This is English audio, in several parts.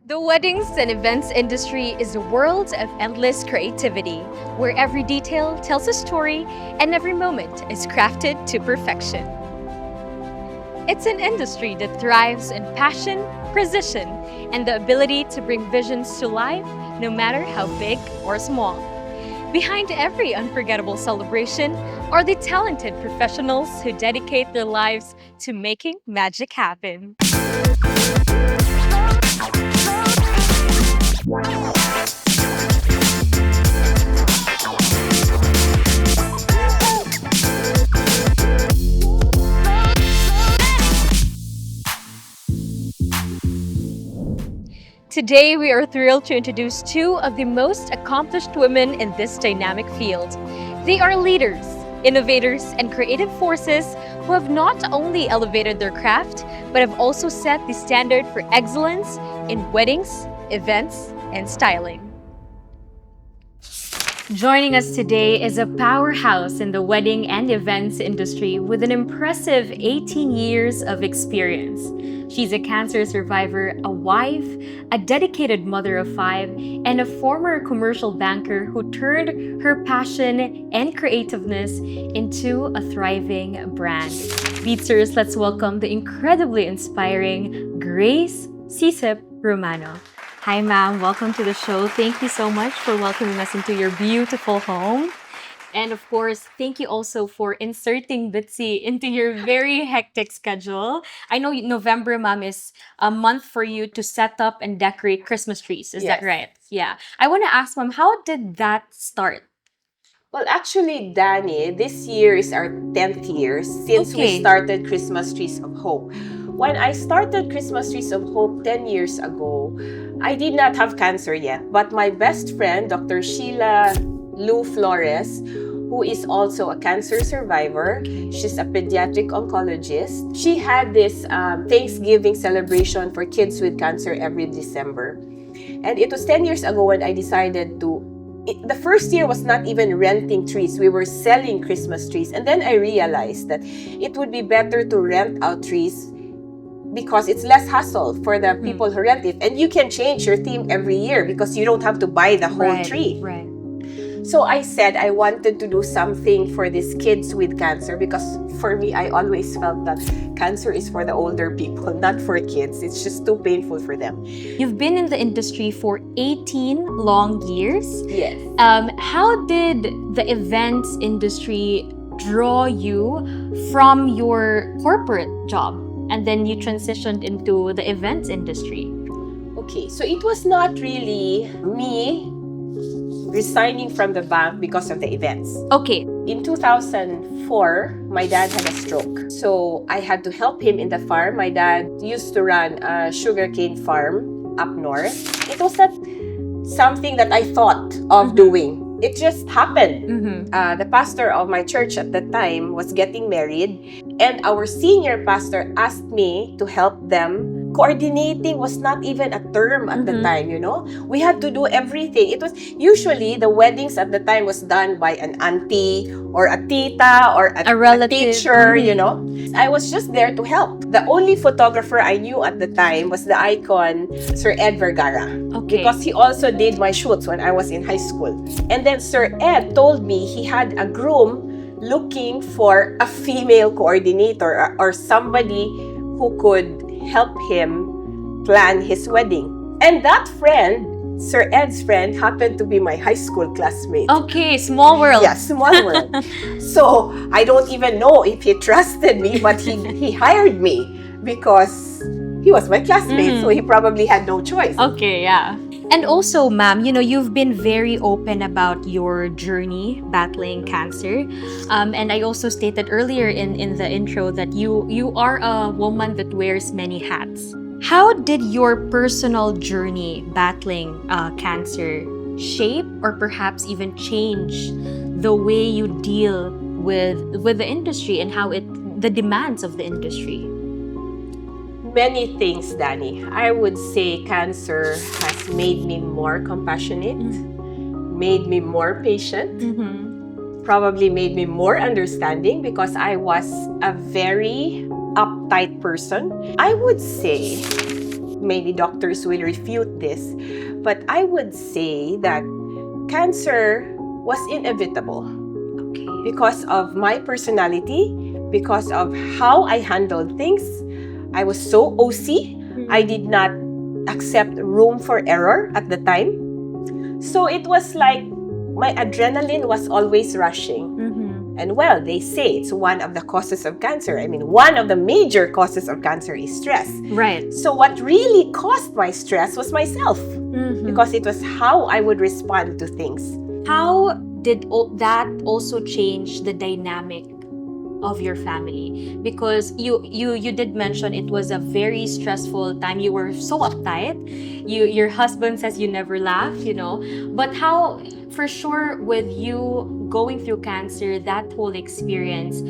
The weddings and events industry is a world of endless creativity, where every detail tells a story and every moment is crafted to perfection. It's an industry that thrives in passion, precision, and the ability to bring visions to life, no matter how big or small. Behind every unforgettable celebration are the talented professionals who dedicate their lives to making magic happen. Today, we are thrilled to introduce two of the most accomplished women in this dynamic field. They are leaders, innovators, and creative forces who have not only elevated their craft, but have also set the standard for excellence in weddings, events, and styling. Joining us today is a powerhouse in the wedding and events industry with an impressive 18 years of experience. She's a cancer survivor, a wife, a dedicated mother of 5, and a former commercial banker who turned her passion and creativeness into a thriving brand. Beetzers, let's welcome the incredibly inspiring Grace Sycip Romano. Hi, ma'am. Welcome to the show. Thank you so much for welcoming us into your beautiful home. And of course, thank you also for inserting beetzee into your very hectic schedule. I know November, ma'am, is a month for you to set up and decorate Christmas trees. Is that Yes. right? Yeah. I want to ask, ma'am, how did that start? Well, actually, Danny, this year is our 10th year since we Okay. started Christmas Trees of Hope. When I started Christmas Trees of Hope 10 years ago, I did not have cancer yet. But my best friend, Dr. Sheila Lou Flores, who is also a cancer survivor, she's a pediatric oncologist. She had this Thanksgiving celebration for kids with cancer every December. And it was 10 years ago when I decided the first year was not even renting trees. We were selling Christmas trees. And then I realized that it would be better to rent out trees because it's less hassle for the people who rent it. And you can change your theme every year because you don't have to buy the whole tree. Right. So I said I wanted to do something for these kids with cancer because for me, I always felt that cancer is for the older people, not for kids. It's just too painful for them. You've been in the industry for 18 long years. Yes. How did the events industry draw you from your corporate job and then you transitioned into the events industry? Okay, so it was not really me resigning from the bank because of the events. Okay. In 2004, my dad had a stroke. So I had to help him in the farm. My dad used to run a sugarcane farm up north. It was not something that I thought of doing. It just happened. The pastor of my church at the time was getting married, and our senior pastor asked me to help them. Coordinating was not even a term at the time, you know. We had to do everything. It was usually the weddings at the time was done by an auntie or a tita or a relative. teacher, you know. I was just there to help. The only photographer I knew at the time was the icon Sir Ed Vergara. Okay. Because he also did my shoots when I was in high school. And then Sir Ed told me he had a groom looking for a female coordinator or somebody who could help him plan his wedding. And that friend, Sir Ed's friend, happened to be my high school classmate. Okay, small world. Yeah, small world. So I don't even know if he trusted me, but he hired me because he was my classmate, so he probably had no choice. Okay, yeah. And also, ma'am, you've been very open about your journey battling cancer. And I also stated earlier in the intro that you are a woman that wears many hats. How did your personal journey battling cancer shape or perhaps even change the way you deal with the industry and the demands of the industry? Many things, Danny. I would say cancer has made me more compassionate, made me more patient, probably made me more understanding because I was a very uptight person. I would say maybe doctors will refute this, but I would say that cancer was inevitable because of my personality, because of how I handled things. I was so OC. I did not accept room for error at the time. So it was like my adrenaline was always rushing. And well, they say it's one of the causes of cancer. I mean, one of the major causes of cancer is stress. Right. So what really caused my stress was myself, because it was how I would respond to things. How did that also change the dynamic of your family? Because you did mention it was a very stressful time. You were so uptight. Your husband says you never laugh, But how, for sure, with you going through cancer, that whole experience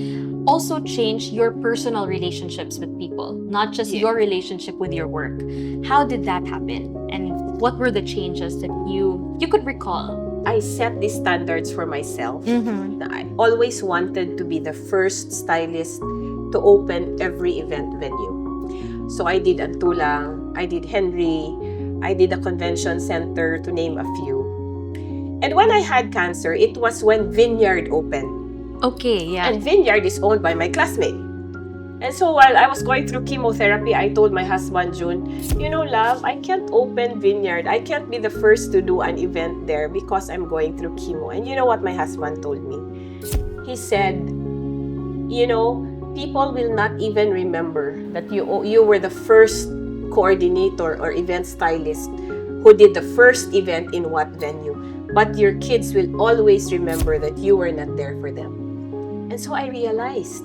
also changed your personal relationships with people, not just your relationship with your work. How did that happen? And what were the changes that you could recall? I set these standards for myself. I always wanted to be the first stylist to open every event venue. So I did Antulang, I did Henry, I did the convention center, to name a few. And when I had cancer, it was when Vineyard opened. Okay, yeah. And Vineyard is owned by my classmate. And so while I was going through chemotherapy, I told my husband, June, love, I can't open Vineyard. I can't be the first to do an event there because I'm going through chemo. And you know what my husband told me? He said, people will not even remember that you were the first coordinator or event stylist who did the first event in what venue. But your kids will always remember that you were not there for them. And so I realized,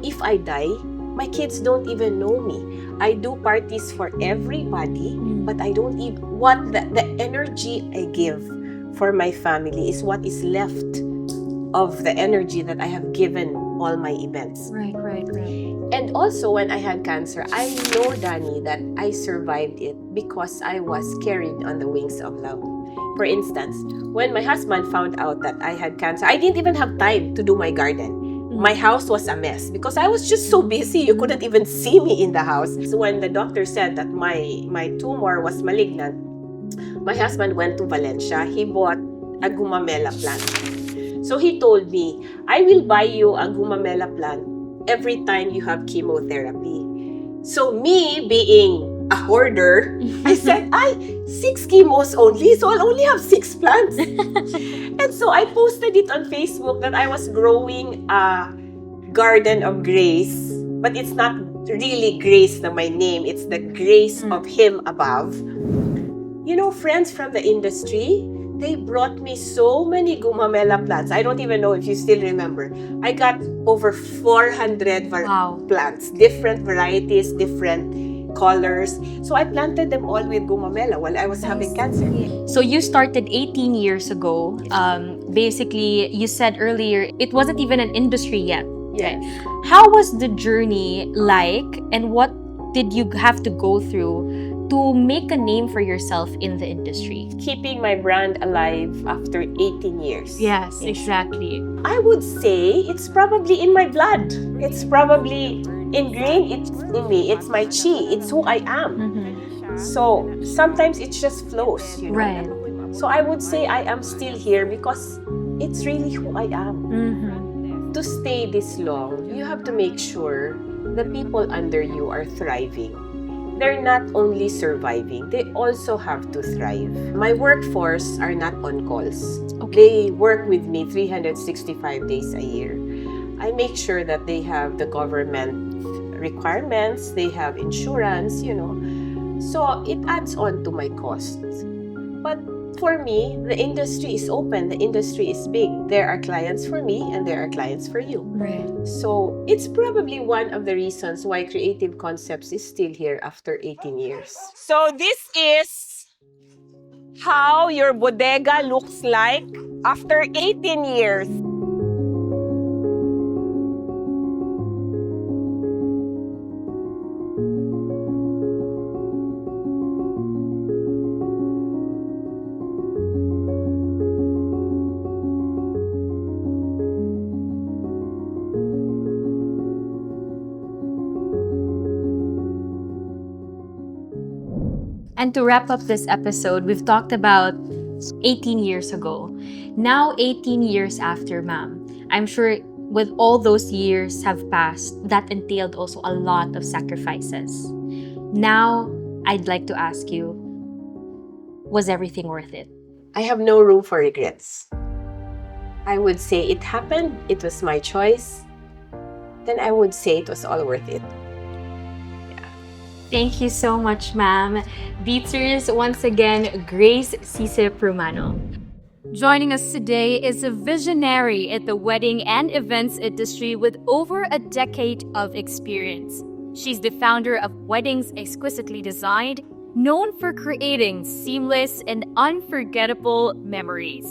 if I die, my kids don't even know me. I do parties for everybody, but I don't even, the energy I give for my family is what is left of the energy that I have given all my events. Right. And also when I had cancer, I know, Danny, that I survived it because I was carried on the wings of love. For instance, when my husband found out that I had cancer, I didn't even have time to do my garden. My house was a mess because I was just so busy. You couldn't even see me in the house. So when the doctor said that my tumor was malignant, my husband went to Valencia. He bought a gumamela plant. So he told me, I will buy you a gumamela plant every time you have chemotherapy. So me being a hoarder, I said, 6 chemos only, so I'll only have 6 plants. And so I posted it on Facebook that I was growing a garden of grace, but it's not really Grace na my name, it's the grace of Him above. Friends from the industry, they brought me so many gumamela plants. I don't even know if you still remember. I got over 400 plants, different varieties, different colors. So I planted them all with gumamela while I was having cancer. So you started 18 years ago. Basically, you said earlier, it wasn't even an industry yet. Yes. How was the journey like, and what did you have to go through to make a name for yourself in the industry? Keeping my brand alive after 18 years. Yes, exactly. I would say it's probably in my blood. It's probably ingrained in me. It's my chi. It's who I am. So sometimes it just flows, Right. So I would say I am still here because it's really who I am. To stay this long, you have to make sure the people under you are thriving. They're not only surviving, they also have to thrive. My workforce are not on calls. They work with me 365 days a year. I make sure that they have the government requirements, they have insurance, So it adds on to my costs. But for me, the industry is open, the industry is big. There are clients for me and there are clients for you. Right. So it's probably one of the reasons why Creative Concepts is still here after 18 years. So this is how your bodega looks like after 18 years. And to wrap up this episode, we've talked about 18 years ago. Now, 18 years after, ma'am, I'm sure with all those years have passed, that entailed also a lot of sacrifices. Now, I'd like to ask you, was everything worth it? I have no room for regrets. I would say it happened, it was my choice. Then I would say it was all worth it. Thank you so much, ma'am. Beetzers, once again, Grace Sycip Romano. Joining us today is a visionary at the wedding and events industry with over a decade of experience. She's the founder of Weddings Exquisitely Designed, known for creating seamless and unforgettable memories.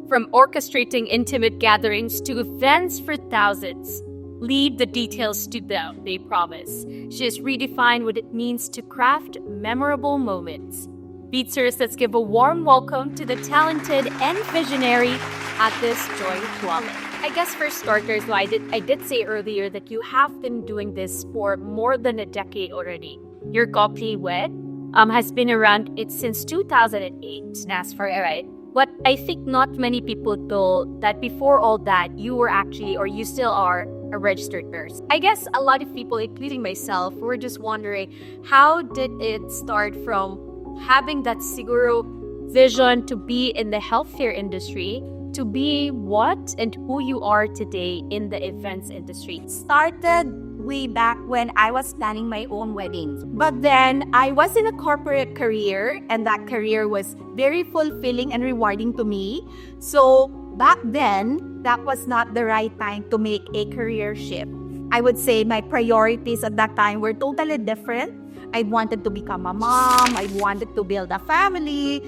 From orchestrating intimate gatherings to events for thousands, leave the details to them, they promise. She has redefined what it means to craft memorable moments. Beetzers, let's give a warm welcome to the talented and visionary Agnes Tuale. I guess for starters, I did say earlier that you have been doing this for more than a decade already. Your company, WED, has been around since 2008, NASFAR, right? But I think not many people know that before all that, you were actually, or you still are, a registered nurse. I guess a lot of people, including myself, were just wondering, how did it start from having that siguro vision to be in the healthcare industry to be what and who you are today in the events industry? Started way back when I was planning my own weddings. But then I was in a corporate career, and that career was very fulfilling and rewarding to me. So back then, that was not the right time to make a career shift. I would say my priorities at that time were totally different. I wanted to become a mom. I wanted to build a family,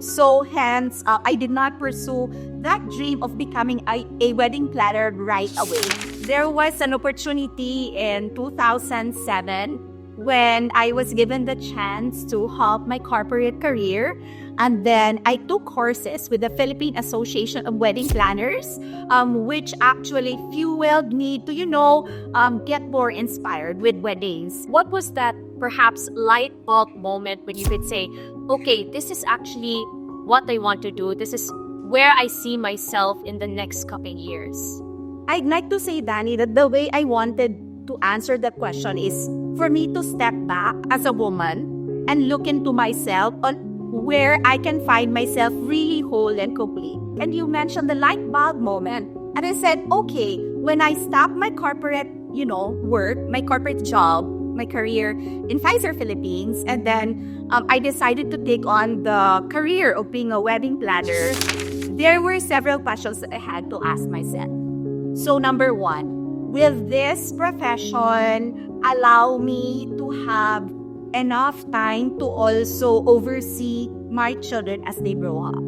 so hence I did not pursue that dream of becoming a wedding planner right away. There was an opportunity in 2007 when I was given the chance to help my corporate career. And then I took courses with the Philippine Association of Wedding Planners, which actually fueled me to, get more inspired with weddings. What was that perhaps light bulb moment when you could say, okay, this is actually what I want to do. This is where I see myself in the next couple years? I'd like to say, Danny, that the way I wanted to answer that question is for me to step back as a woman and look into myself on where I can find myself really whole and complete. And you mentioned the light bulb moment. And I said, okay, when I stopped my corporate, work, my corporate job, my career in Pfizer Philippines, and then I decided to take on the career of being a wedding planner, there were several questions that I had to ask myself. So number one, will this profession allow me to have enough time to also oversee my children as they grow up?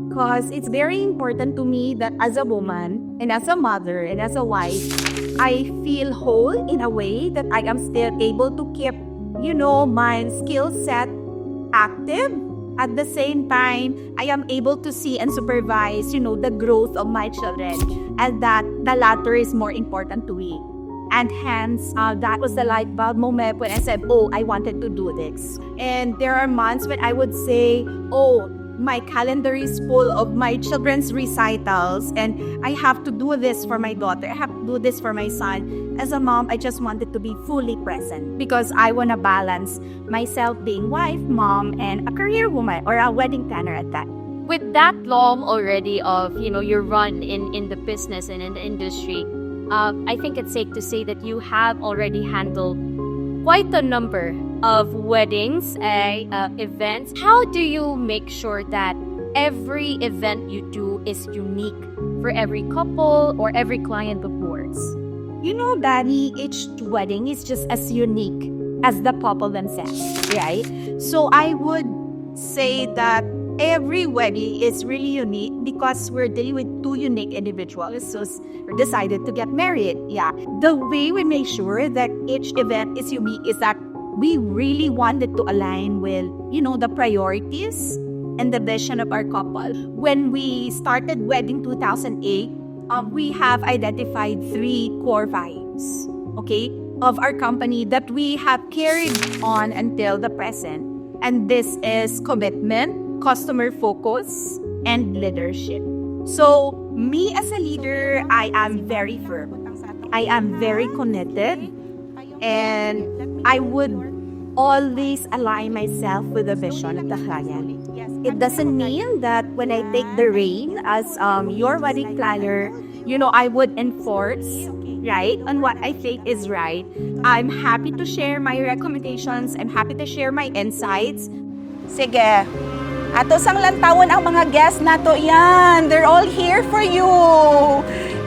Because it's very important to me that as a woman and as a mother and as a wife, I feel whole in a way that I am still able to keep, my skill set active. At the same time, I am able to see and supervise, the growth of my children, and that the latter is more important to me. And hence, that was the light bulb moment when I said, oh, I wanted to do this. And there are months when I would say, oh, my calendar is full of my children's recitals, and I have to do this for my daughter. I have to do this for my son. As a mom, I just wanted to be fully present because I want to balance myself being wife, mom, and a career woman or a wedding planner at that. With that long already of, your run in the business and in the industry, I think it's safe to say that you have already handled quite a number of weddings, events. How do you make sure that every event you do is unique for every couple or every client of yours? Danny, each wedding is just as unique as the couple themselves, right? So I would say that every wedding is really unique because we're dealing with two unique individuals who decided to get married. Yeah. The way we make sure that each event is unique is that we really wanted to align with, the priorities and the vision of our couple. When we started Wedding 2008, we have identified 3 core values, of our company that we have carried on until the present. And this is commitment, customer focus, and leadership. So, me as a leader, I am very firm. I am very connected, and I would always align myself with the vision of the client. It doesn't mean that when I take the reign as your wedding planner, I would enforce, right, on what I think is right. I'm happy to share my recommendations. I'm happy to share my insights. Sige. Ato sang lantawon ang mga guests nato yan. They're all here for you.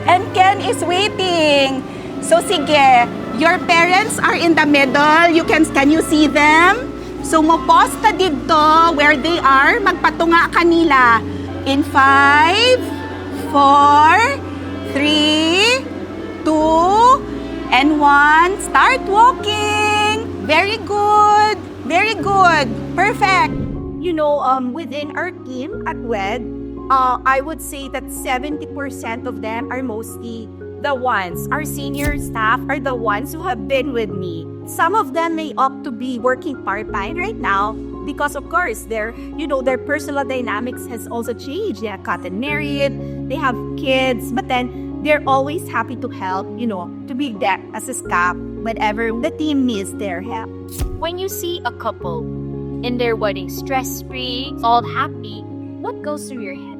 And Ken is waiting. So sige, your parents are in the middle. Can you see them? So mo pause ta dito where they are. Magpatunga kanila. In 5, 4, 3, 2, and 1. Start walking. Very good. Very good. Perfect. Within our team at WED, I would say that 70% of them are mostly the ones. Our senior staff are the ones who have been with me. Some of them may opt to be working part-time right now because, of course, their personal dynamics has also changed. They have gotten married, they have kids, but then they're always happy to help, to be there as a staff whenever the team needs their help. When you see a couple in their wedding stress-free, all happy, what goes through your head?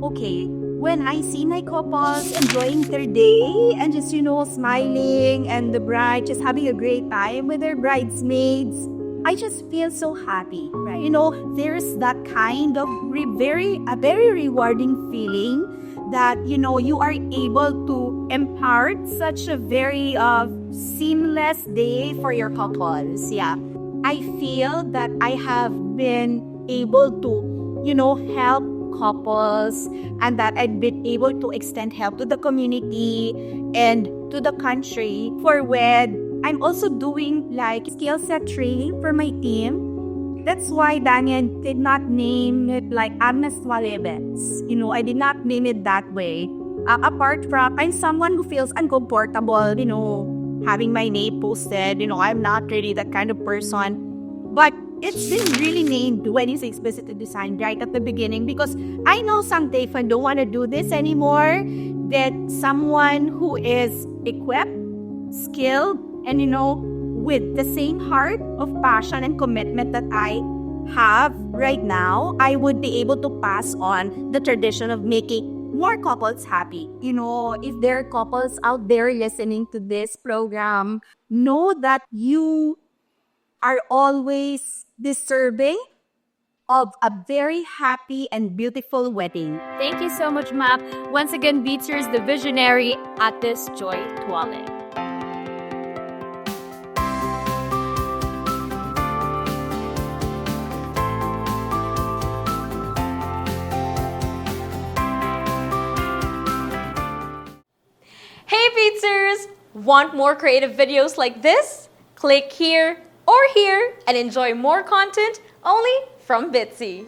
Okay, when I see my couples enjoying their day and just, smiling, and the bride just having a great time with their bridesmaids, I just feel so happy, right? There's that kind of very rewarding feeling that, you are able to impart such a very seamless day for your couples. Yeah. I feel that I have been able to, help couples, and that I've been able to extend help to the community and to the country. For WED, I'm also doing skill set training for my team. That's why Daniel did not name it like Agnes Tuale events. I did not name it that way. Apart from, I'm someone who feels uncomfortable, having my name posted. I'm not really that kind of person. But it's been really named when it's explicitly designed right at the beginning, because I know someday if I don't want to do this anymore, that someone who is equipped, skilled, and with the same heart of passion and commitment that I have right now, I would be able to pass on the tradition of making more couples happy. If there are couples out there listening to this program, know that you are always deserving of a very happy and beautiful wedding. Thank you so much, Map. Once again, Beetzers, the visionary, Agnes Tuale. Hey Beetzers! Want more creative videos like this? Click here or here and enjoy more content only from beetzee.